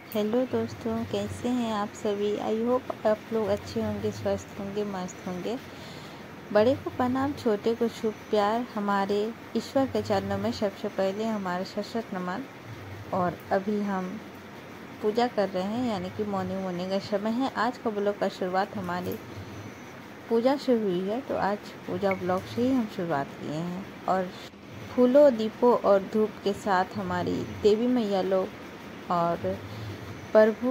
Hello दोस्तों, कैसे हैं आप सभी। आई होप आप लोग अच्छे होंगे, स्वस्थ होंगे, मस्त होंगे। बड़े को प्रणाम, छोटे को शुभ प्यार। हमारे ईश्वर के चरणों में सबसे पहले हमारा सशक्त नमन। और अभी हम पूजा कर रहे हैं, यानी कि मॉर्निंग का समय है। आज का ब्लॉग का शुरुआत हमारी पूजा से हुई है, तो आज पूजा ब्लॉग से ही हम शुरुआत किए हैं। और फूलों, दीपों और धूप के साथ हमारी देवी मैया लोग और प्रभु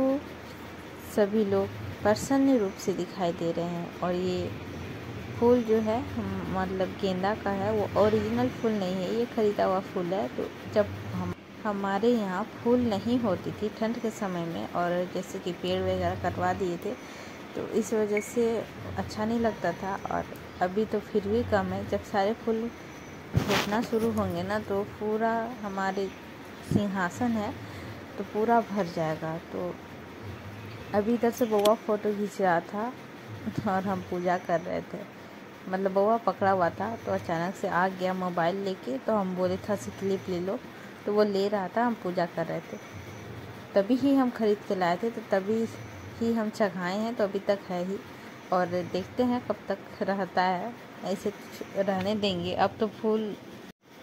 सभी लोग प्रसन्न रूप से दिखाई दे रहे हैं। और ये फूल जो है मतलब गेंदा का है, वो ओरिजिनल फूल नहीं है, ये खरीदा हुआ फूल है। तो जब हमारे यहाँ फूल नहीं होती थी ठंड के समय में, और जैसे कि पेड़ वगैरह कटवा दिए थे, तो इस वजह से अच्छा नहीं लगता था। और अभी तो फिर भी कम है। जब सारे फूल फूटना शुरू होंगे ना, तो पूरा हमारे सिंहासन है तो पूरा भर जाएगा। तो अभी इधर से बउआ फ़ोटो खींच रहा था और हम पूजा कर रहे थे। मतलब बउआ पकड़ा हुआ था, तो अचानक से आ गया मोबाइल लेके। तो हम बोले था से क्लिप ले लो, तो वो ले रहा था, हम पूजा कर रहे थे। तभी ही हम खरीद के लाए थे, तो तभी ही हम चढ़ाए हैं, तो अभी तक है ही। और देखते हैं कब तक रहता है, ऐसे रहने देंगे। अब तो फूल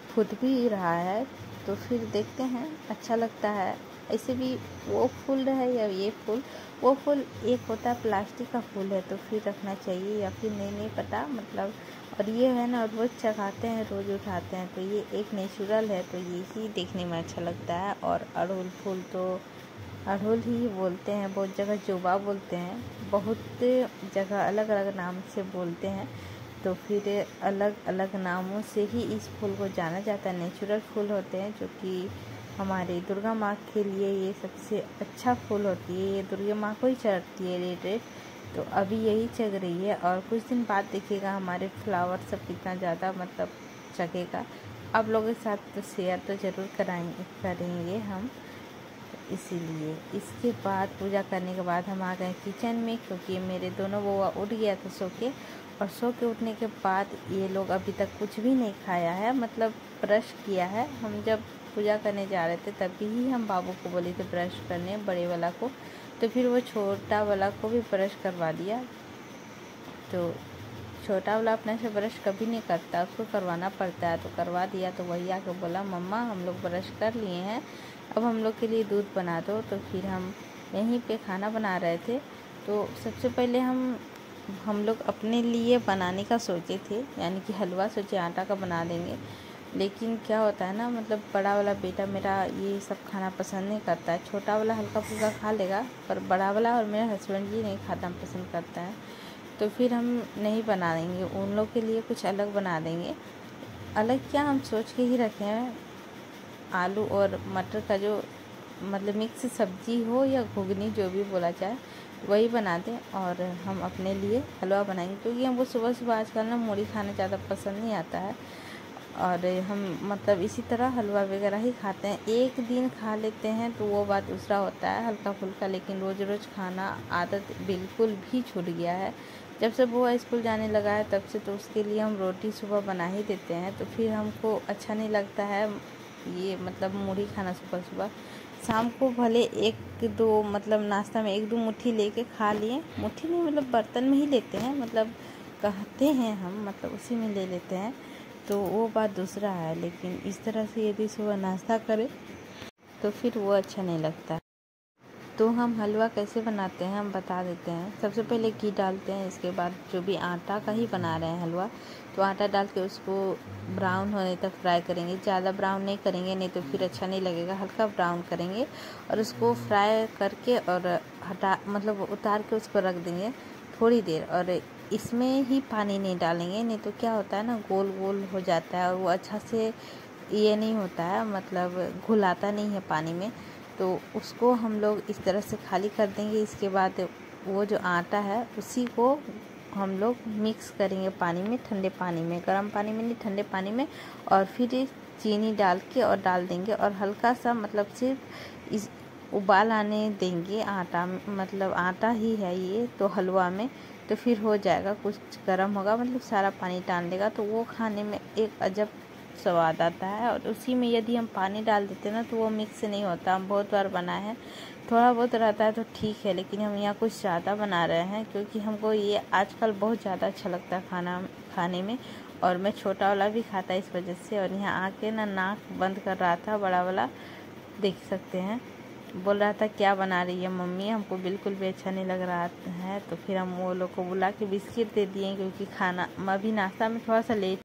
फूट भी रहा है, तो फिर देखते हैं, अच्छा लगता है। ऐसे भी वो फूल रहे या ये फूल, वो फूल एक होता है प्लास्टिक का फूल है, तो फिर रखना चाहिए या फिर नहीं पता मतलब। और ये है ना, रोज़ चढ़ाते हैं, रोज़ उठाते हैं, तो ये एक नेचुरल है, तो ये ही देखने में अच्छा लगता है। और अड़हुल फूल तो अड़हुल ही बोलते हैं, बहुत जगह जोबा बोलते हैं, बहुत जगह अलग अलग नाम से बोलते हैं। तो फिर अलग अलग नामों से ही इस फूल को जाना जाता है। नेचुरल फूल होते हैं, जो कि हमारी दुर्गा माँ के लिए ये सबसे अच्छा फूल होती है। ये दुर्गा माँ को ही चढ़ती है रेड। तो अभी यही चढ़ रही है, और कुछ दिन बाद देखिएगा हमारे फ्लावर सब कितना ज़्यादा मतलब चढ़ेगा। आप लोगों के साथ तो शेयर तो ज़रूर करेंगे हम। इसीलिए इसके बाद पूजा करने के बाद हम आ गए किचन में, क्योंकि मेरे दोनों बउआ उठ गया था सो के। और सो के उठने के बाद ये लोग अभी तक कुछ भी नहीं खाया है, मतलब ब्रश किया है। हम जब पूजा करने जा रहे थे तभी ही हम बाबू को बोले थे ब्रश करने, बड़े वाला को। तो फिर वो छोटा वाला को भी ब्रश करवा दिया। तो छोटा वाला अपने से ब्रश कभी नहीं करता, उसको करवाना पड़ता है, तो करवा दिया। तो वही आके बोला, मम्मा हम लोग ब्रश कर लिए हैं, अब हम लोग के लिए दूध बना दो। तो फिर हम यहीं पे खाना बना रहे थे। तो सबसे पहले हम लोग अपने लिए बनाने का सोचे थे, यानी कि हलवा सोचे आटा का बना देंगे। लेकिन क्या होता है ना, मतलब बड़ा वाला बेटा मेरा ये सब खाना पसंद नहीं करता है। छोटा वाला हल्का फुल्का खा लेगा, पर बड़ा वाला और मेरे हस्बैंड जी नहीं खाना पसंद करता है। तो फिर हम नहीं बना देंगे, उन लोग के लिए कुछ अलग बना देंगे। अलग क्या, हम सोच के ही रखे हैं, आलू और मटर का जो मतलब मिक्स सब्जी हो या घुगनी, जो भी बोला जाए, वही बना दें। और हम अपने लिए हलवा बनाएंगे, क्योंकि हमको सुबह सुबह आजकल ना मूढ़ी खाना ज़्यादा पसंद नहीं आता है। और हम मतलब इसी तरह हलवा वगैरह ही खाते हैं। एक दिन खा लेते हैं तो वो बात दूसरा होता है, हल्का फुल्का। लेकिन रोज़ रोज़ खाना आदत बिल्कुल भी छूट गया है। जब से वो स्कूल जाने लगा है तब से, तो उसके लिए हम रोटी सुबह बना ही देते हैं। तो फिर हमको अच्छा नहीं लगता है ये मतलब मूढ़ी खाना सुबह सुबह। शाम को भले एक दो मतलब नाश्ता में एक दो मुट्ठी लेके खा लिए, मुट्ठी नहीं मतलब बर्तन में ही लेते हैं, मतलब कहते हैं हम, मतलब उसी में ले लेते हैं, तो वो बात दूसरा है। लेकिन इस तरह से यदि सुबह नाश्ता करें तो फिर वो अच्छा नहीं लगता। तो हम हलवा कैसे बनाते हैं हम बता देते हैं। सबसे पहले घी डालते हैं, इसके बाद जो भी आटा का ही बना रहे हैं हलवा, तो आटा डाल के उसको ब्राउन होने तक फ्राई करेंगे। ज़्यादा ब्राउन नहीं करेंगे, नहीं तो फिर अच्छा नहीं लगेगा। हल्का ब्राउन करेंगे और उसको फ्राई करके और हटा मतलब उतार के उसको रख देंगे थोड़ी देर। और इसमें ही पानी नहीं डालेंगे, नहीं तो क्या होता है ना, गोल गोल हो जाता है और वो अच्छा से ये नहीं होता है, मतलब घुलाता नहीं है पानी में। तो उसको हम लोग इस तरह से खाली कर देंगे। इसके बाद वो जो आटा है उसी को हम लोग मिक्स करेंगे पानी में, ठंडे पानी में, गर्म पानी में नहीं, ठंडे पानी में। और फिर चीनी डाल के और डाल देंगे, और हल्का सा मतलब सिर्फ इस उबाल आने देंगे। आटा मतलब आटा ही है ये तो हलवा में, तो फिर हो जाएगा, कुछ गर्म होगा, मतलब सारा पानी टान देगा, तो वो खाने में एक अजब स्वाद आता है। और उसी में यदि हम पानी डाल देते ना, तो वो मिक्स नहीं होता। हम बहुत बार बनाए हैं थोड़ा बहुत रहता है तो ठीक है, लेकिन हम यहाँ कुछ ज़्यादा बना रहे हैं क्योंकि हमको ये आजकल बहुत ज़्यादा अच्छा लगता है खाने में, और मैं छोटा वाला भी खाता है इस वजह से। और यहाँ आके ना नाक बंद कर रहा था बड़ा वाला, देख सकते हैं, बोल रहा था क्या बना रही है मम्मी, हमको बिल्कुल भी अच्छा नहीं लग रहा है। तो फिर हम वो लोग को बुला के बिस्किट दे दिए क्योंकि खाना अभी नाश्ता में थोड़ा सा लेट,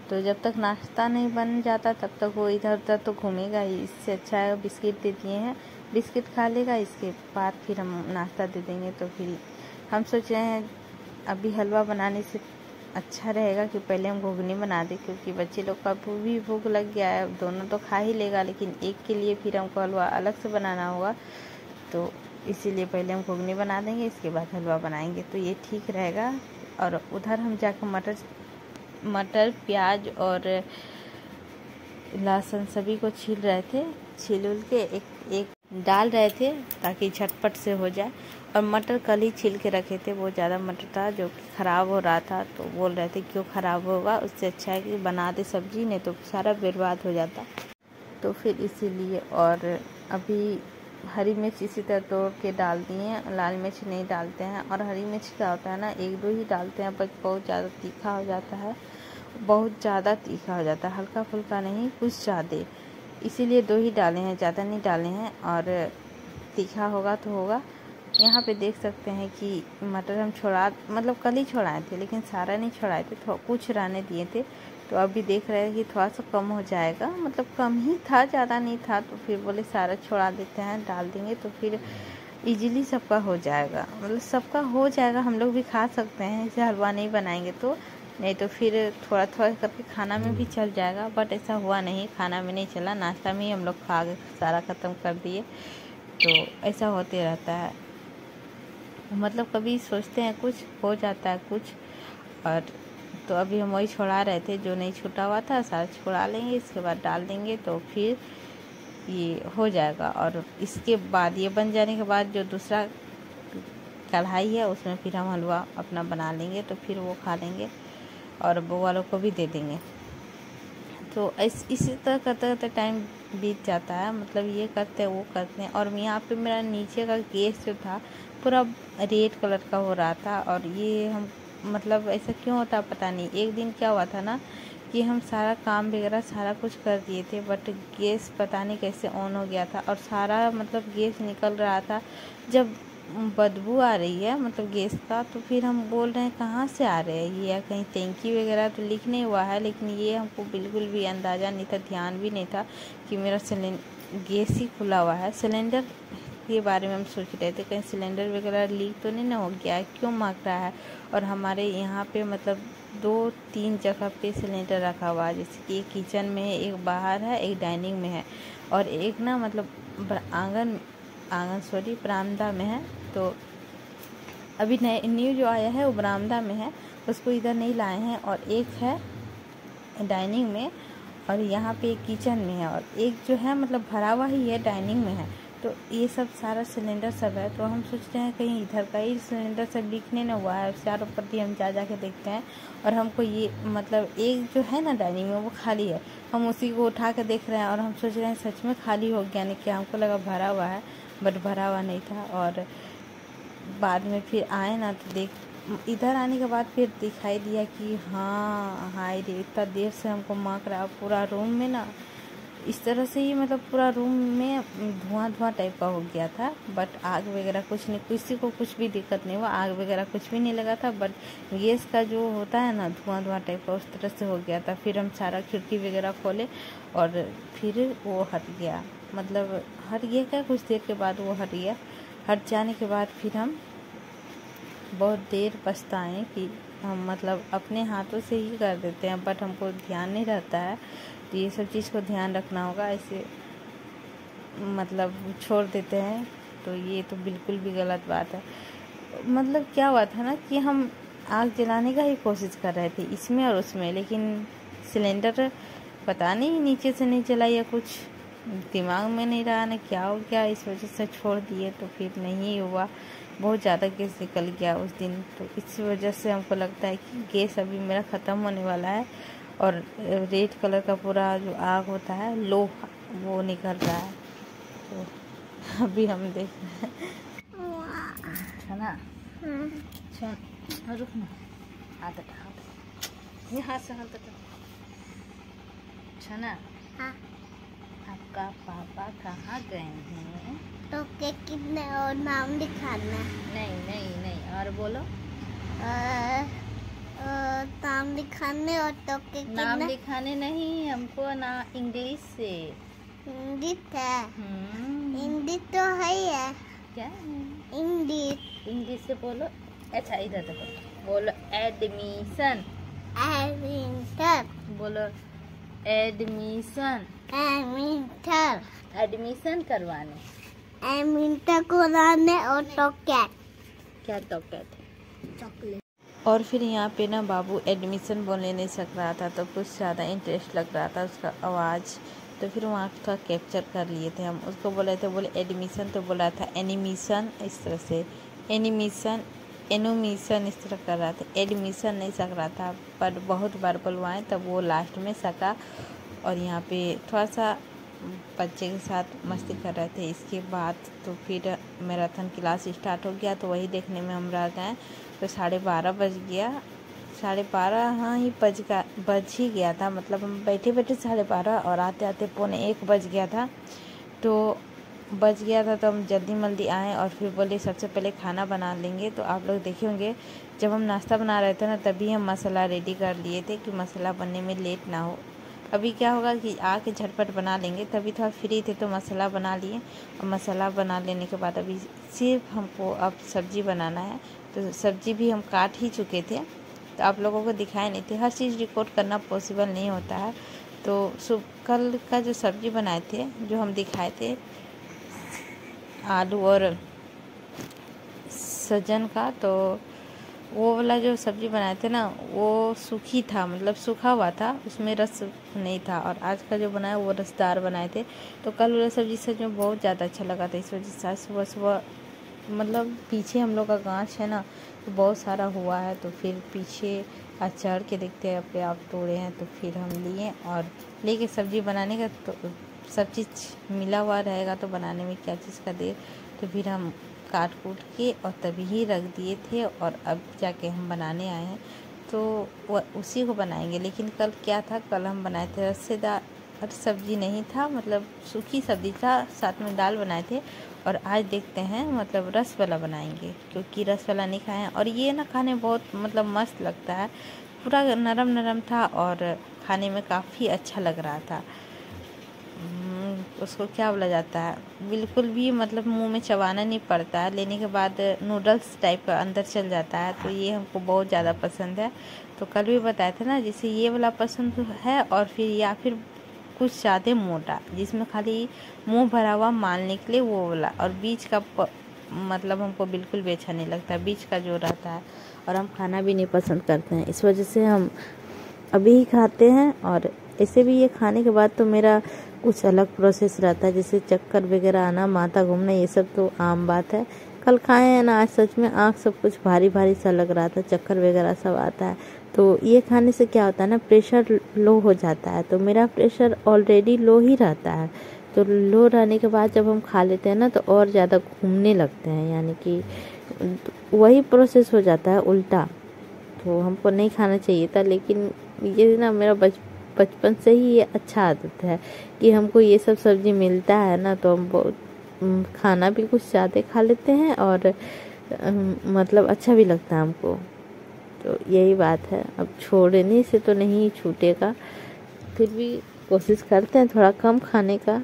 तो जब तक नाश्ता नहीं बन जाता तब तक वो इधर उधर तो घूमेगा ही, इससे अच्छा है बिस्किट दे दिए हैं, बिस्किट खा लेगा, इसके बाद फिर हम नाश्ता दे देंगे। तो फिर हम सोच रहे हैं अभी हलवा बनाने से अच्छा रहेगा कि पहले हम घुगनी बना दें, क्योंकि बच्चे लोग का भी भूख लग गया है, दोनों तो खा ही लेगा, लेकिन एक के लिए फिर हमको हलवा अलग से बनाना होगा। तो इसीलिए पहले हम घुगनी बना देंगे, इसके बाद हलवा बनाएंगे, तो ये ठीक रहेगा। और उधर हम जाकर मटर प्याज और लहसुन सभी को छील रहे थे, छील उल के एक डाल रहे थे ताकि झटपट से हो जाए। और मटर कल ही छील के रखे थे, बहुत ज़्यादा मटर था जो कि ख़राब हो रहा था, तो बोल रहे थे क्यों ख़राब होगा, उससे अच्छा है कि बना दे सब्जी, नहीं तो सारा बर्बाद हो जाता। तो फिर इसीलिए, और अभी हरी मिर्च इसी तरह तोड़ के डाल दिए, लाल मिर्च नहीं डालते हैं। और हरी मिर्च क्या होता है ना, एक दो ही डालते हैं, पर बहुत ज़्यादा तीखा हो जाता है, बहुत ज़्यादा तीखा हो जाता है, हल्का फुल्का नहीं, कुछ ज़्यादा, इसीलिए दो ही डाले हैं, ज़्यादा नहीं डाले हैं। और तीखा होगा तो होगा। यहाँ पे देख सकते हैं कि मटर हम मतलब कल ही छोड़ाए थे, लेकिन सारा नहीं छोड़ाए थे, तो कुछ रहने दिए थे। तो अभी देख रहे हैं कि थोड़ा सा कम हो जाएगा, मतलब कम ही था, ज़्यादा नहीं था। तो फिर बोले सारा छोड़ा देते हैं, डाल देंगे तो फिर इजीली सबका हो जाएगा, मतलब सबका हो जाएगा, हम लोग भी खा सकते हैं। इसे हलवा नहीं बनाएंगे तो, नहीं तो फिर थोड़ा थोड़ा करके खाना में भी चल जाएगा। बट ऐसा हुआ नहीं, खाना में नहीं चला, नाश्ता में ही हम लोग खा के सारा ख़त्म कर दिए। तो ऐसा होते रहता है, मतलब कभी सोचते हैं कुछ हो जाता है कुछ। और तो अभी हम वही छोड़ा रहे थे, जो नहीं छूटा हुआ था सारा छोड़ा लेंगे, इसके बाद डाल देंगे तो फिर ये हो जाएगा। और इसके बाद ये बन जाने के बाद जो दूसरा कढ़ाई है उसमें फिर हम हलवा अपना बना लेंगे, तो फिर वो खा लेंगे और बहू वालों को भी दे देंगे। तो इसी तरह करते करते टाइम बीत जाता है, मतलब ये करते हैं वो करते हैं। और यहाँ पे मेरा नीचे का गैस जो था पूरा रेड कलर का हो रहा था, और ये हम मतलब ऐसा क्यों होता पता नहीं। एक दिन क्या हुआ था ना कि हम सारा काम वगैरह सारा कुछ कर दिए थे, बट गैस पता नहीं कैसे ऑन हो गया था, और सारा मतलब गैस निकल रहा था। जब बदबू आ रही है मतलब गैस का, तो फिर हम बोल रहे हैं कहाँ से आ रहे हैं ये, या कहीं टैंकी वगैरह तो लीक नहीं हुआ है, लेकिन ये हमको बिल्कुल भी अंदाज़ा नहीं था, ध्यान भी नहीं था कि मेरा गैस ही खुला हुआ है। सिलेंडर के बारे में हम सोच रहे थे कहीं सिलेंडर वगैरह लीक तो नहीं ना हो गया है, क्यों महक रहा है। और हमारे यहाँ पे मतलब 2-3 जगह पे सिलेंडर रखा हुआ है, जैसे कि एक किचन में है, एक बाहर है, एक डाइनिंग में है, और एक ना मतलब बरामदा में है। तो अभी न्यू जो आया है वो बरामदा में है, उसको इधर नहीं लाए हैं। और एक है डाइनिंग में, और यहाँ पे एक किचन में है, और एक जो है मतलब भरा हुआ ही है डाइनिंग में है। तो ये सब सारा सिलेंडर सब है, तो हम सोचते हैं कहीं इधर का ही सिलेंडर सब लीक नहीं ना हुआ है। चारों प्रति हम जा के देखते हैं, और हमको ये मतलब एक जो है ना डाइनिंग में वो खाली है, हम उसी को उठा के देख रहे हैं, और हम सोच रहे हैं सच में खाली हो गया, नहीं क्या, हमको लगा भरा हुआ है, बट भरा हुआ नहीं था। और बाद में फिर आए ना तो इधर आने के बाद फिर दिखाई दिया कि हाँ हाय रे, इतना देर से हमको महक रहा पूरा रूम में ना, इस तरह से ही मतलब पूरा रूम में धुआं टाइप का हो गया था। बट आग वगैरह कुछ नहीं, किसी को कुछ भी दिक्कत नहीं हुआ, आग वगैरह कुछ भी नहीं लगा था। बट गैस का जो होता है ना धुआं टाइप का, उस तरह से हो गया था। फिर हम सारा खिड़की वगैरह खोले और फिर वो हट गया, मतलब हट गया क्या, कुछ देर के बाद वो हट गया। हट जाने के बाद फिर हम बहुत देर पछताए कि हम मतलब अपने हाथों से ही कर देते हैं, बट हमको ध्यान नहीं रहता है। तो ये सब चीज़ को ध्यान रखना होगा, ऐसे मतलब छोड़ देते हैं, तो ये तो बिल्कुल भी गलत बात है। मतलब क्या हुआ था ना कि हम आग जलाने का ही कोशिश कर रहे थे इसमें और उसमें, लेकिन सिलेंडर पता नहीं नीचे से नहीं जला या कुछ दिमाग में नहीं रहा ना क्या हो गया, इस वजह से छोड़ दिए, तो फिर नहीं हुआ। बहुत ज़्यादा गैस निकल गया उस दिन, तो इस वजह से हमको लगता है कि गैस अभी मेरा ख़त्म होने वाला है। और रेड कलर का पूरा जो आग होता है लोहा वो निकल रहा है। तो अभी हम देख रहे हैं ना। रुक ना, हाथ हटा, ये हाथ से हाथ हटा। छना, हाँ। आपका पापा कहाँ गए हैं? तो केक कितने और नाम दिखाना? नहीं नहीं नहीं, और बोलो। नाम दिखाने और तो केक नाम दिखाने नहीं, हमको ना इंग्लिश से। हिंदी है। हिंदी तो है ही है। क्या है? इंग्लिश से बोलो। अच्छा इधर देखो, बोलो एडमिशन। एडमिशन बोलो एडमिशन। एडमिशन करवाने। एडमिशन कराने और तो क्या चॉकलेट। और फिर यहाँ पे ना बाबू एडमिशन बोलने नहीं सक रहा था, तो कुछ ज़्यादा इंटरेस्ट लग रहा था उसका आवाज़, तो फिर वहाँ का कैप्चर कर लिए थे हम। उसको बोले थे, बोले एडमिशन, तो बोला था एनिमिशन, इस तरह से एनिमिशन एनोमिशन इस तरह कर रहा था। एडमिशन नहीं सक रहा था, पर बहुत बार बुलवाएं तब वो लास्ट में सका। और यहाँ पे थोड़ा सा बच्चे के साथ मस्ती कर रहे थे। इसके बाद तो फिर मैराथन क्लास स्टार्ट हो गया, तो वही देखने में हम रह गए। तो 12:30 बज गया, 12:30 हाँ ही बज ही गया था। मतलब हम बैठे बैठे 12:30 और आते आते 12:45 बज गया था। तो हम जल्दी आए और फिर बोले सबसे पहले खाना बना लेंगे। तो आप लोग देखे होंगे जब हम नाश्ता बना रहे थे ना, तभी हम मसाला रेडी कर लिए थे कि मसाला बनने में लेट ना हो। अभी क्या होगा कि आके झटपट बना लेंगे, तभी थोड़ा फ्री थे तो मसाला बना लिए। और मसाला बना लेने के बाद अभी सिर्फ हमको अब सब्ज़ी बनाना है। तो सब्ज़ी भी हम काट ही चुके थे, तो आप लोगों को दिखाए नहीं थे। हर चीज़ रिकॉर्ड करना पॉसिबल नहीं होता है। तो कल का जो सब्ज़ी बनाए थे, जो हम दिखाए थे आलू और सजन का, तो वो वाला जो सब्ज़ी बनाए थे ना, वो सूखी था, मतलब सूखा हुआ था, उसमें रस नहीं था। और आज का जो बनाया वो रसदार बनाए थे। तो कल वाला सब्ज़ी सच में बहुत ज़्यादा अच्छा लगा था। इस वजह से आज सुबह मतलब पीछे हम लोग का गाछ है ना, तो बहुत सारा हुआ है। तो फिर पीछे आज चढ़ के देखते हैं अपने आप तोड़े हैं, तो फिर हम लिए और लेके सब्ज़ी बनाने का। तो सब चीज़ मिला हुआ रहेगा तो बनाने में क्या चीज़ का देर। तो फिर हम काट कूट के और तभी ही रख दिए थे, और अब जाके हम बनाने आए हैं। तो उसी को बनाएंगे। लेकिन कल क्या था, कल हम बनाए थे रस्सेदार सब्ज़ी नहीं था, मतलब सूखी सब्ज़ी था, साथ में दाल बनाए थे। और आज देखते हैं मतलब रस वाला बनाएंगे, क्योंकि रस वाला नहीं खाए हैं। और ये ना खाने में बहुत मतलब मस्त लगता है, पूरा नरम नरम था और खाने में काफ़ी अच्छा लग रहा था। उसको क्या बोला जाता है, बिल्कुल भी मतलब मुंह में चबाना नहीं पड़ता है, लेने के बाद नूडल्स टाइप का अंदर चल जाता है। तो ये हमको बहुत ज़्यादा पसंद है। तो कल भी बताया था ना, जैसे ये वाला पसंद है, और फिर या फिर कुछ ज़्यादा मोटा, जिसमें खाली मुंह भरा हुआ माल निकले, वो वाला। और बीच का मतलब हमको बिल्कुल भी अच्छा नहीं लगता, बीच का जो रहता है। और हम खाना भी नहीं पसंद करते हैं, इस वजह से हम अभी ही खाते हैं। और ऐसे भी ये खाने के बाद तो मेरा कुछ अलग प्रोसेस रहता है, जैसे चक्कर वगैरह आना, माथा घूमना, ये सब तो आम बात है। कल खाए हैं ना, आज सच में आँख सब कुछ भारी भारी सा लग रहा था, चक्कर वगैरह सब आता है। तो ये खाने से क्या होता है ना, प्रेशर लो हो जाता है। तो मेरा प्रेशर ऑलरेडी लो ही रहता है, तो लो रहने के बाद जब हम खा लेते हैं ना, तो और ज़्यादा घूमने लगते हैं, यानी कि वही प्रोसेस हो जाता है उल्टा। तो हमको नहीं खाना चाहिए था, लेकिन ये ना मेरा बचपन से ही ये अच्छा आदत है कि हमको ये सब सब्ज़ी मिलता है ना, तो हम बहुत खाना भी कुछ ज़्यादा खा लेते हैं, और मतलब अच्छा भी लगता है हमको। तो यही बात है, अब छोड़ने से तो नहीं छूटेगा, फिर भी कोशिश करते हैं थोड़ा कम खाने का।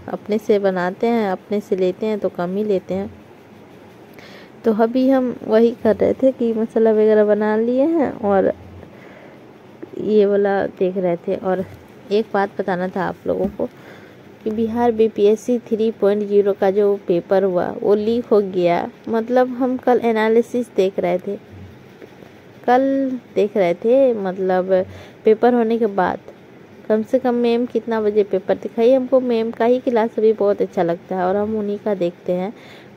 अपने से बनाते हैं, अपने से लेते हैं तो कम ही लेते हैं। तो अभी हम वही कर रहे थे कि मसाला वगैरह बना लिए हैं और ये वाला देख रहे थे। और एक बात बताना था आप लोगों को कि बिहार बीपीएससी 3.0 का जो पेपर हुआ वो लीक हो गया। मतलब हम कल एनालिसिस देख रहे थे, मतलब पेपर होने के बाद कम से कम मैम कितना बजे पेपर दिखाई। हमको मैम का ही क्लास अभी बहुत अच्छा लगता है और हम उन्हीं का देखते हैं।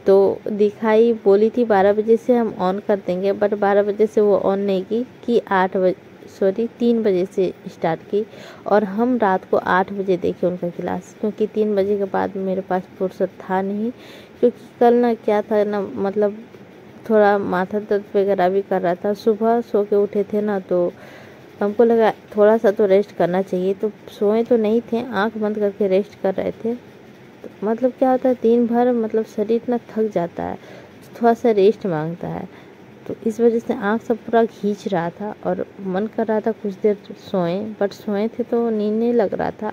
तो दिखाई बोली थी 12 बजे से हम ऑन कर देंगे, बट 12 बजे से वो ऑन नहीं की 8 बजे सॉरी 3 बजे से स्टार्ट की और हम रात को 8 बजे देखे उनका क्लास, क्योंकि 3 बजे के बाद मेरे पास फुर्सत था नहीं, क्योंकि कल ना क्या था ना, मतलब थोड़ा माथा दर्द वगैरह भी कर रहा था। सुबह सो के उठे थे ना, तो हमको लगा थोड़ा सा तो रेस्ट करना चाहिए, तो सोए तो नहीं थे, आंख बंद करके रेस्ट कर रहे थे। तो मतलब क्या होता है, दिन भर मतलब शरीर इतना थक जाता है, थोड़ा सा रेस्ट मांगता है। तो इस वजह से आँख सब पूरा खींच रहा था और मन कर रहा था कुछ देर सोएं, बट सोए थे तो नींद नहीं लग रहा था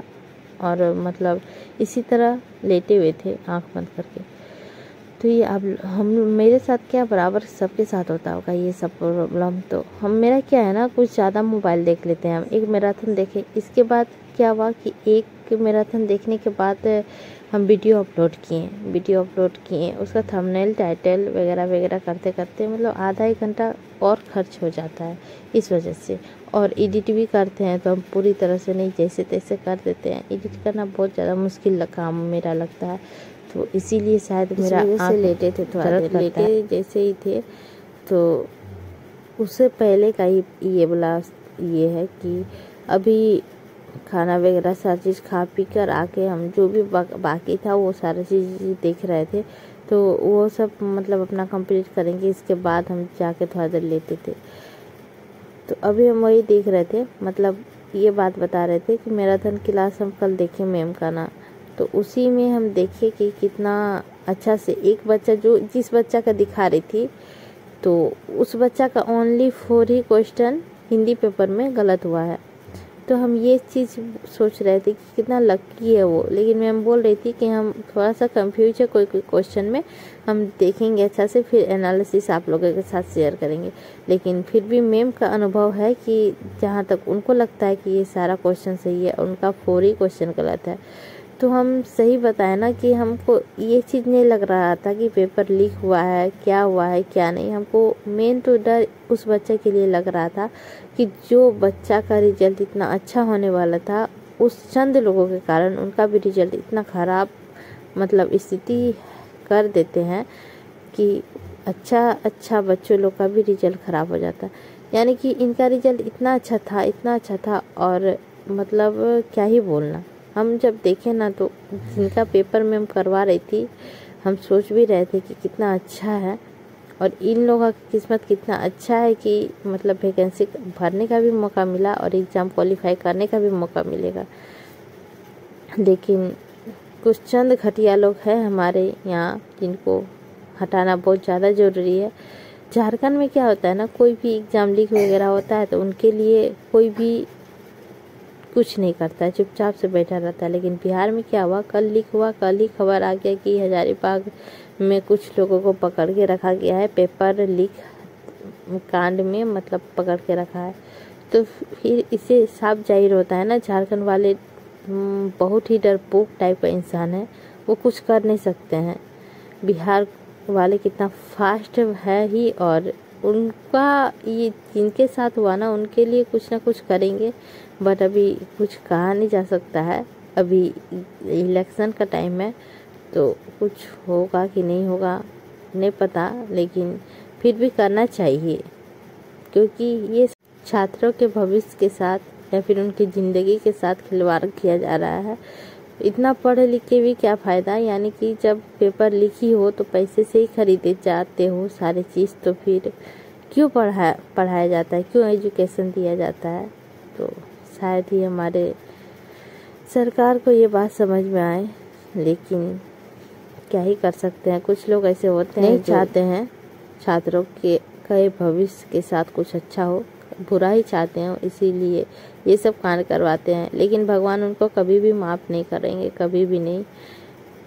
और मतलब इसी तरह लेटे हुए थे आँख बंद करके। तो ये अब हम मेरे साथ क्या बराबर सबके साथ होता होगा ये सब प्रॉब्लम। तो हम मेरा क्या है ना, कुछ ज़्यादा मोबाइल देख लेते हैं हम। एक मैराथन देखे, इसके बाद क्या हुआ कि एक मैराथन देखने के बाद हम वीडियो अपलोड किए, उसका थंबनेल टाइटल वगैरह वगैरह करते करते मतलब आधा एक घंटा और खर्च हो जाता है इस वजह से। और एडिट भी करते हैं तो हम पूरी तरह से नहीं, जैसे तैसे कर देते हैं। एडिट करना बहुत ज़्यादा मुश्किल काम मेरा लगता है, तो इसीलिए शायद मेरा आँख लेटे थे, थोड़ा देर लेटे जैसे ही थे। तो उससे पहले का ही ये बोला ये है कि अभी खाना वगैरह सारी चीज़ खा पी कर आके हम जो भी बाकी था वो सारा चीज़ देख रहे थे, तो वो सब मतलब अपना कंप्लीट करेंगे, इसके बाद हम जाके थोड़ा देर लेते थे। तो अभी हम वही देख रहे थे, मतलब ये बात बता रहे थे कि मैराथन क्लास हम कल देखे मैम का ना, तो उसी में हम देखे कि कितना अच्छा से एक बच्चा जिस बच्चा का दिखा रही थी, तो उस बच्चा का ओनली 4 ही क्वेश्चन हिंदी पेपर में गलत हुआ है। तो हम ये चीज़ सोच रहे थे कि कितना लकी है वो, लेकिन मैम बोल रही थी कि हम थोड़ा सा कंफ्यूज है कोई क्वेश्चन में, हम देखेंगे अच्छा से, फिर एनालिसिस आप लोगों के साथ शेयर करेंगे। लेकिन फिर भी मैम का अनुभव है कि जहाँ तक उनको लगता है कि ये सारा क्वेश्चन सही है, उनका 4 ही क्वेश्चन गलत है। तो हम सही बताए ना कि हमको ये चीज़ नहीं लग रहा था कि पेपर लीक हुआ है क्या नहीं। हमको मेन तो डर उस बच्चे के लिए लग रहा था कि जो बच्चा का रिजल्ट इतना अच्छा होने वाला था, उस चंद लोगों के कारण उनका भी रिजल्ट इतना ख़राब मतलब स्थिति कर देते हैं कि अच्छा बच्चों लोग का भी रिजल्ट ख़राब हो जाता है। यानी कि इनका रिजल्ट इतना अच्छा था और मतलब क्या ही बोलना। हम जब देखे ना, तो जिनका पेपर में हम करवा रही थी, हम सोच भी रहे थे कि कितना अच्छा है और इन लोगों की किस्मत कितना अच्छा है कि मतलब वैकेंसी भरने का भी मौका मिला और एग्ज़ाम क्वालिफाई करने का भी मौका मिलेगा। लेकिन कुछ चंद घटिया लोग हैं हमारे यहाँ जिनको हटाना बहुत ज़्यादा ज़रूरी है। झारखंड में क्या होता है ना, कोई भी एग्ज़ाम लीक वगैरह होता है तो उनके लिए कोई भी कुछ नहीं करता है, चुपचाप से बैठा रहता है। लेकिन बिहार में क्या हुआ, कल लीक हुआ, कल ही खबर आ गया कि हजारीबाग में कुछ लोगों को पकड़ के रखा गया है, पेपर लीक कांड में मतलब पकड़ के रखा है। तो फिर इससे साफ जाहिर होता है ना, झारखंड वाले बहुत ही डरपोक टाइप का इंसान है, वो कुछ कर नहीं सकते हैं। बिहार वाले कितना फास्ट है ही, और उनका ये जिनके साथ हुआ ना, उनके लिए कुछ ना कुछ करेंगे, बट अभी कुछ कहा नहीं जा सकता है। अभी इलेक्शन का टाइम है, तो कुछ होगा कि नहीं होगा नहीं पता, लेकिन फिर भी करना चाहिए, क्योंकि ये छात्रों के भविष्य के साथ या फिर उनकी ज़िंदगी के साथ खिलवाड़ किया जा रहा है। इतना पढ़े लिख के भी क्या फ़ायदा, यानी कि जब पेपर लिखी हो तो पैसे से ही खरीदे जाते हो सारी चीज़, तो फिर क्यों पढ़ाया जाता है, क्यों एजुकेशन दिया जाता है। तो शायद ही हमारे सरकार को ये बात समझ में आए, लेकिन क्या ही कर सकते हैं। कुछ लोग ऐसे होते हैं, नहीं चाहते हैं छात्रों के भविष्य के साथ कुछ अच्छा हो, बुरा ही चाहते हैं, इसीलिए ये सब कांड करवाते हैं। लेकिन भगवान उनको कभी भी माफ़ नहीं करेंगे, कभी भी नहीं।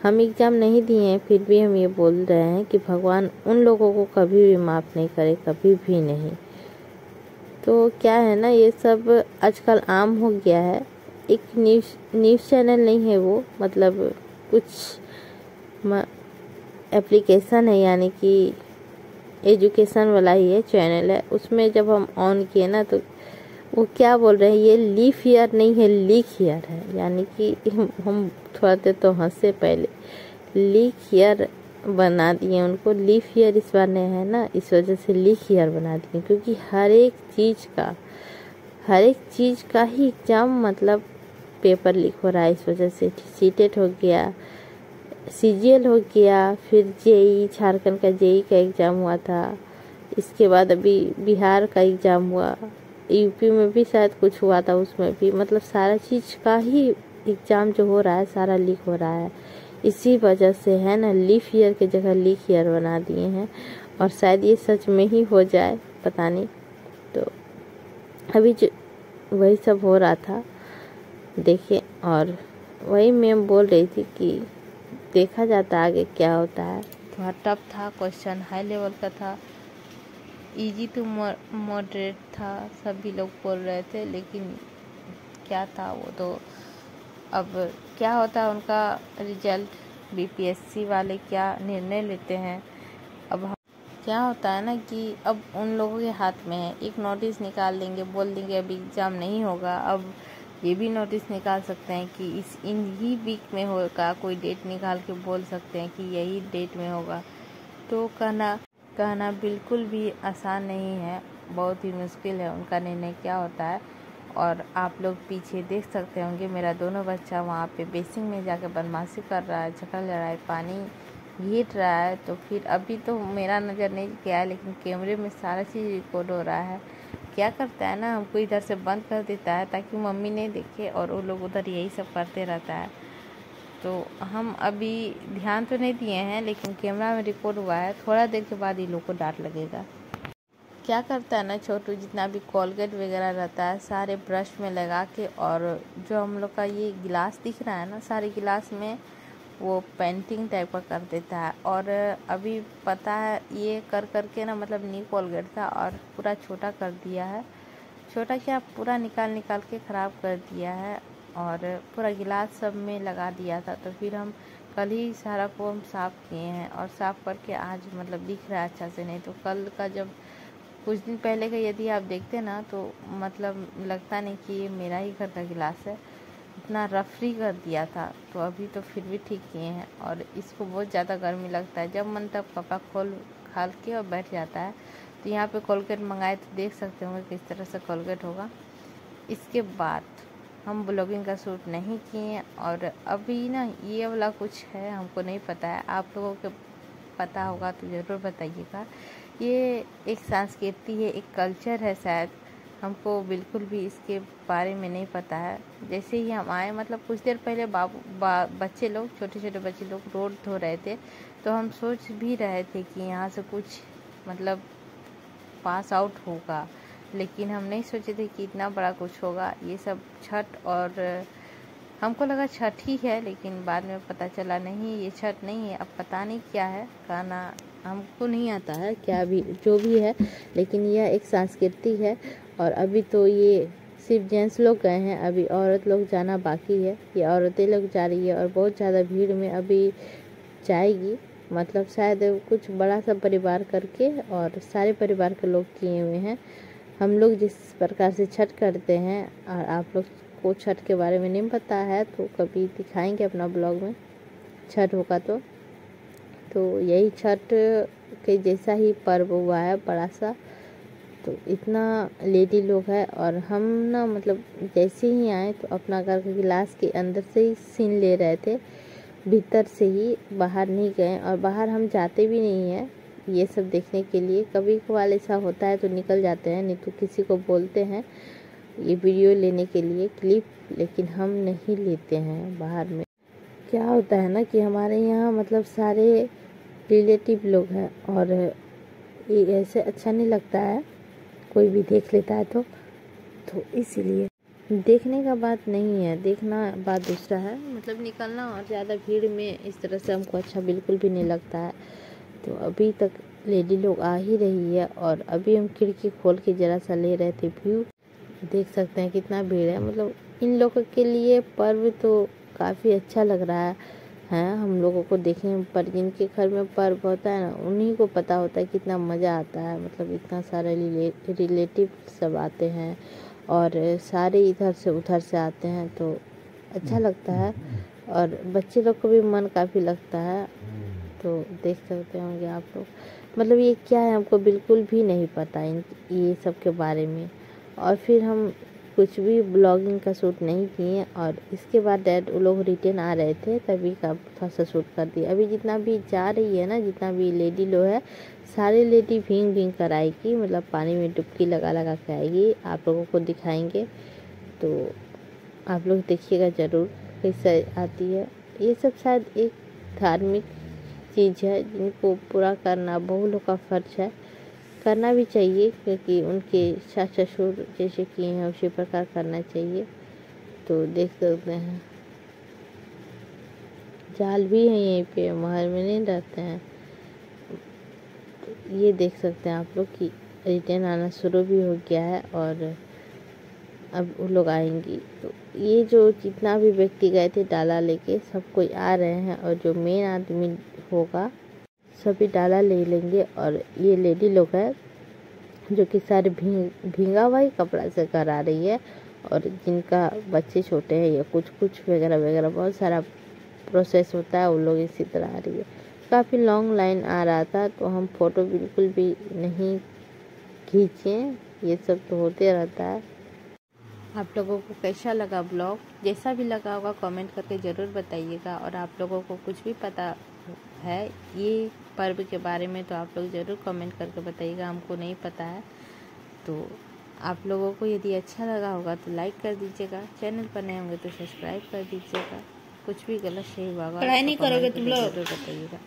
हम एग्ज़ाम नहीं दिए हैं, फिर भी हम ये बोल रहे हैं कि भगवान उन लोगों को कभी भी माफ़ नहीं करे, कभी भी नहीं। तो क्या है ना, ये सब आजकल आम हो गया है। एक न्यूज़ चैनल नहीं है वो, मतलब कुछ एप्लीकेशन है, यानी कि एजुकेशन वाला ही है चैनल है। उसमें जब हम ऑन किए ना, तो वो क्या बोल रहे हैं, ये लीफ ईयर नहीं है, लीक ईयर है। यानी कि हम थोड़ा देर तो हंसे, पहले लीक ईयर बना दिए उनको। लीफ ईयर इस बार नहीं है ना, इस वजह से लीक ईयर बना दिए, क्योंकि हर एक चीज़ का हर एक चीज़ का ही एग्ज़ाम मतलब पेपर लीक हो रहा है। इस वजह से सीटेट हो गया, सीजीएल हो गया, फिर जेई झारखंड का जेई का एग्ज़ाम हुआ था, इसके बाद अभी बिहार का एग्ज़ाम हुआ, यूपी में भी शायद कुछ हुआ था, उसमें भी मतलब सारा चीज़ का ही एग्ज़ाम जो हो रहा है सारा लीक हो रहा है। इसी वजह से है ना, लीफ ईयर की जगह लीक ईयर बना दिए हैं और शायद ये सच में ही हो जाए, पता नहीं। तो अभी जो वही सब हो रहा था देखिए, और वही मैम बोल रही थी कि देखा जाता आगे क्या होता है। थोड़ा टफ था क्वेश्चन, हाई लेवल का था, इजी टू मॉडरेट था, सभी लोग बोल रहे थे, लेकिन क्या था वो तो अब क्या होता है उनका रिजल्ट, बीपीएससी वाले क्या निर्णय लेते हैं। अब क्या होता है ना कि अब उन लोगों के हाथ में है, एक नोटिस निकाल देंगे, बोल देंगे अभी एग्ज़ाम नहीं होगा। अब ये भी नोटिस निकाल सकते हैं कि इन ही वीक में होगा, कोई डेट निकाल के बोल सकते हैं कि यही डेट में होगा। तो कहना बिल्कुल भी आसान नहीं है, बहुत ही मुश्किल है उनका निर्णय क्या होता है। और आप लोग पीछे देख सकते होंगे, मेरा दोनों बच्चा वहाँ पे बेसिंग में जाकर बदमाशी कर रहा है, झगड़ रहा है, पानी हीट रहा है। तो फिर अभी तो मेरा नज़र नहीं गया है, लेकिन कैमरे में सारा चीज़ रिकॉर्ड हो रहा है। क्या करता है ना, हमको इधर से बंद कर देता है ताकि मम्मी नहीं देखे, और वो लोग उधर यही सब करते रहता है। तो हम अभी ध्यान तो नहीं दिए हैं, लेकिन कैमरा में रिकॉर्ड हुआ है, थोड़ा देर के बाद ये लोग को डांट लगेगा। क्या करता है ना छोटू, जितना भी कोलगेट वगैरह रहता है सारे ब्रश में लगा के, और जो हम लोग का ये गिलास दिख रहा है ना, सारे गिलास में वो पेंटिंग टाइप का कर देता है। और अभी पता है ये कर करके ना, मतलब न्यू कोलगेट था और पूरा छोटा कर दिया है, छोटा क्या पूरा निकाल के ख़राब कर दिया है, और पूरा गिलास सब में लगा दिया था। तो फिर हम कल ही सारा को हम साफ़ किए हैं, और साफ़ करके आज मतलब दिख रहा है अच्छा से। नहीं तो कल का जब कुछ दिन पहले का यदि आप देखते ना, तो मतलब लगता नहीं कि ये मेरा ही घर का गिलास है, इतना रफरी कर दिया था। तो अभी तो फिर भी ठीक किए हैं। और इसको बहुत ज़्यादा गर्मी लगता है, जब मन तब कपड़ा खाल के और बैठ जाता है। तो यहाँ पे कोलगेट मंगाए तो देख सकते होंगे किस तरह से कोलगेट होगा। इसके बाद हम ब्लॉगिंग का शूट नहीं किए, और अभी ना ये वाला कुछ है, हमको नहीं पता है, आप लोगों को पता होगा तो ज़रूर बताइएगा। ये एक संस्कृति है, एक कल्चर है, शायद हमको बिल्कुल भी इसके बारे में नहीं पता है। जैसे ही हम आए, मतलब कुछ देर पहले बच्चे लोग, छोटे छोटे बच्चे लोग रोड धो रहे थे, तो हम सोच भी रहे थे कि यहाँ से कुछ मतलब पास आउट होगा, लेकिन हम नहीं सोचे थे कि इतना बड़ा कुछ होगा। ये सब छठ, और हमको लगा छठ ही है, लेकिन बाद में पता चला नहीं, ये छठ नहीं है। अब पता नहीं क्या है, गाना हमको नहीं आता है क्या भी, जो भी है, लेकिन यह एक संस्कृति है। और अभी तो ये सिर्फ जेंट्स लोग गए हैं, अभी औरत लोग जाना बाकी है। ये औरतें लोग जा रही है, और बहुत ज़्यादा भीड़ में अभी जाएगी, मतलब शायद कुछ बड़ा सा परिवार करके, और सारे परिवार के लोग किए हुए हैं। हम लोग जिस प्रकार से छठ करते हैं, और आप लोग को छठ के बारे में नहीं पता है तो कभी दिखाएंगे अपना ब्लॉग में, छठ होगा तो यही छठ के जैसा ही पर्व हुआ है बड़ा सा। तो इतना लेडी लोग है, और हम ना मतलब जैसे ही आए तो अपना घर के गिलास के अंदर से ही सीन ले रहे थे, भीतर से ही, बाहर नहीं गए। और बाहर हम जाते भी नहीं हैं ये सब देखने के लिए, कभी कभार ऐसा होता है तो निकल जाते हैं, नहीं तो किसी को बोलते हैं ये वीडियो लेने के लिए क्लिप, लेकिन हम नहीं लेते हैं बाहर में। क्या होता है ना कि हमारे यहाँ मतलब सारे रिलेटिव लोग हैं, और ये ऐसे अच्छा नहीं लगता है, कोई भी देख लेता है तो इसीलिए देखने का बात नहीं है, देखना बात दूसरा है। मतलब निकलना और ज़्यादा भीड़ में इस तरह से हमको अच्छा बिल्कुल भी नहीं लगता है। तो अभी तक लेडी लोग आ ही रही है, और अभी हम खिड़की खोल के ज़रा सा ले रहे थे व्यू, देख सकते हैं कितना भीड़ है। मतलब इन लोगों के लिए पर्व तो काफ़ी अच्छा लग रहा है हम लोगों को देखने में, पर जिनके घर में पर्व होता है ना, उन्हीं को पता होता है कितना मज़ा आता है। मतलब इतना सारे रिलेटिव सब आते हैं, और सारे इधर से उधर से आते हैं, तो अच्छा लगता है, और बच्चे लोग को भी मन काफ़ी लगता है। तो देख सकते होंगे आप लोग, मतलब ये क्या है हमको बिल्कुल भी नहीं पता ये सब के बारे में। और फिर हम कुछ भी ब्लॉगिंग का शूट नहीं किए। और इसके बाद डैड वो लोग रिटर्न आ रहे थे तभी का थोड़ा सा शूट कर दिया। अभी जितना भी जा रही है ना, जितना भी लेडी लोग है, सारी लेडी भींग भींग कर आएगी, मतलब पानी में डुबकी लगा लगा के आएगी। आप लोगों को दिखाएंगे तो आप लोग देखिएगा ज़रूर कैसे आती है। ये सब शायद एक धार्मिक चीज़ है जिनको पूरा करना बहुओं का फर्ज है, करना भी चाहिए, क्योंकि उनके सास ससुर जैसे किए हैं उसी प्रकार करना चाहिए। तो देख सकते हैं जाल भी है यहीं पे, महल में नहीं रहते हैं। तो ये देख सकते हैं आप लोग कि रिटर्न आना शुरू भी हो गया है और अब वो लोग आएंगी। तो ये जो जितना भी व्यक्ति गए थे डाला लेके, सब कोई आ रहे हैं और जो मेन आदमी होगा सभी डाला ले लेंगे। और ये लेडी लोग है जो कि सारे भींगा हुआ ही कपड़ा से घर आ रही है, और जिनका बच्चे छोटे हैं या कुछ वगैरह वगैरह बहुत सारा प्रोसेस होता है, वो लोग इसी तरह आ रही है। काफ़ी लॉन्ग लाइन आ रहा था तो हम फ़ोटो बिल्कुल भी नहीं खींचे, ये सब तो होते रहता है। आप लोगों को कैसा लगा ब्लॉग, जैसा भी लगा होगा कमेंट करके ज़रूर बताइएगा। और आप लोगों को कुछ भी पता है ये पर्व के बारे में तो आप लोग ज़रूर कमेंट करके बताइएगा, हमको नहीं पता है। तो आप लोगों को यदि अच्छा लगा होगा तो लाइक कर दीजिएगा, चैनल पर नए होंगे तो सब्सक्राइब कर दीजिएगा। कुछ भी गलत सही होगा पढ़ाई नहीं करोगे तुम लोग, जरूर बताइएगा।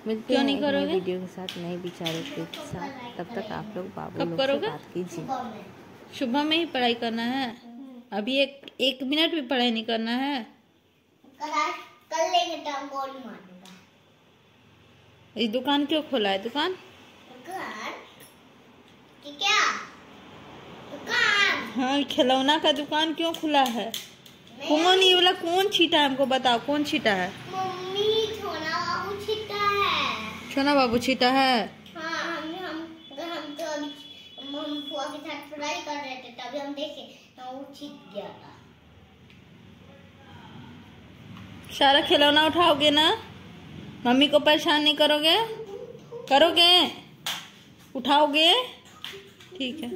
मिलते हैं नहीं करोगे वीडियो के साथ, नए विचारों के साथ। तब तक आप लोग बाबू लोग से बात कीजिए। सुबह में ही पढ़ाई करना है, अभी एक मिनट भी पढ़ाई नहीं करना है। कर लेंगे तो हम गोली मार देगा। ये दुकान क्यों खोला है? दुकान क्या दुकान? हाँ, खिलौना का दुकान क्यों खुला है? कौन ये वाला कौन छीटा है, हमको बताओ कौन छीटा है? मम्मी, छोना बाबू छीटा है। छोना बाबू छीटा है? हाँ, हम तो अभी हम फुआ के साथ पढ़ाई कर रहे थे तभी हम देखे तो वो छीट गया था। सारा खिलौना उठाओगे ना? मम्मी को परेशान नहीं करोगे? करोगे? उठाओगे? ठीक है।